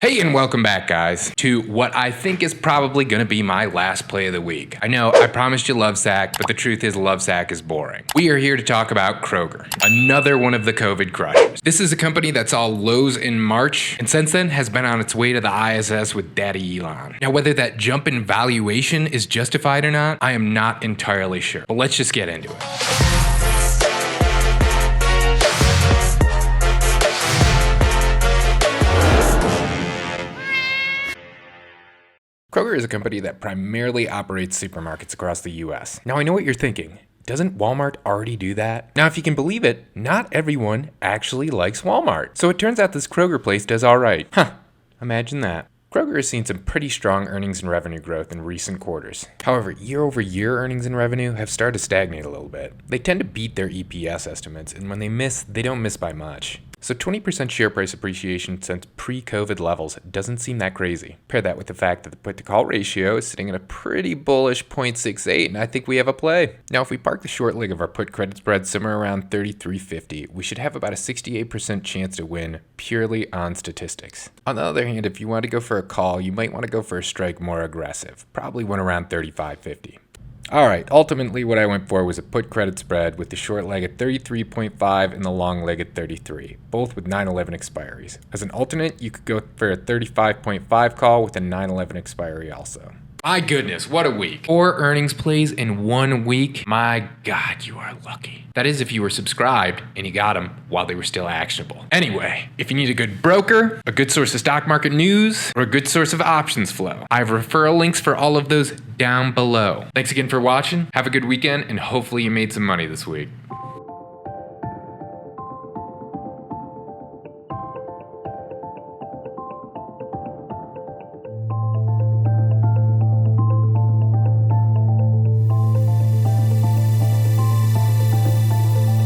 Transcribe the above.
Hey, and welcome back, guys, to what I think is probably going to be my last play of the week. I know I promised you Lovesac, but the truth is Lovesac is boring. We are here to talk about Kroger, another one of the COVID crushers. This is a company that saw lows in March, and since then has been on its way to the ISS with Daddy Elon. Now, whether that jump in valuation is justified or not, I am not entirely sure. But let's just get into it. Kroger is a company that primarily operates supermarkets across the US. Now I know what you're thinking. Doesn't Walmart already do that? Now if you can believe it, not everyone actually likes Walmart. So it turns out this Kroger place does alright. Huh, imagine that. Kroger has seen some pretty strong earnings and revenue growth in recent quarters. However, year-over-year earnings and revenue have started to stagnate a little bit. They tend to beat their EPS estimates, and when they miss, they don't miss by much. So 20% share price appreciation since pre-COVID levels doesn't seem that crazy. Pair that with the fact that the put-to-call ratio is sitting at a pretty bullish 0.68, and I think we have a play. Now, if we park the short leg of our put credit spread somewhere around 33.50, we should have about a 68% chance to win purely on statistics. On the other hand, if you want to go for a call, you might want to go for a strike more aggressive, probably one around 35.50. Alright, ultimately what I went for was a put credit spread with the short leg at 33.5 and the long leg at 33, both with 9/11 expiries. As an alternate, you could go for a 35.5 call with a 9/11 expiry also. My goodness, what a week. 4 earnings plays in 1 week. My God, you are lucky. That is if you were subscribed and you got them while they were still actionable. Anyway, if you need a good broker, a good source of stock market news, or a good source of options flow, I have referral links for all of those down below. Thanks again for watching. Have a good weekend, and hopefully you made some money this week.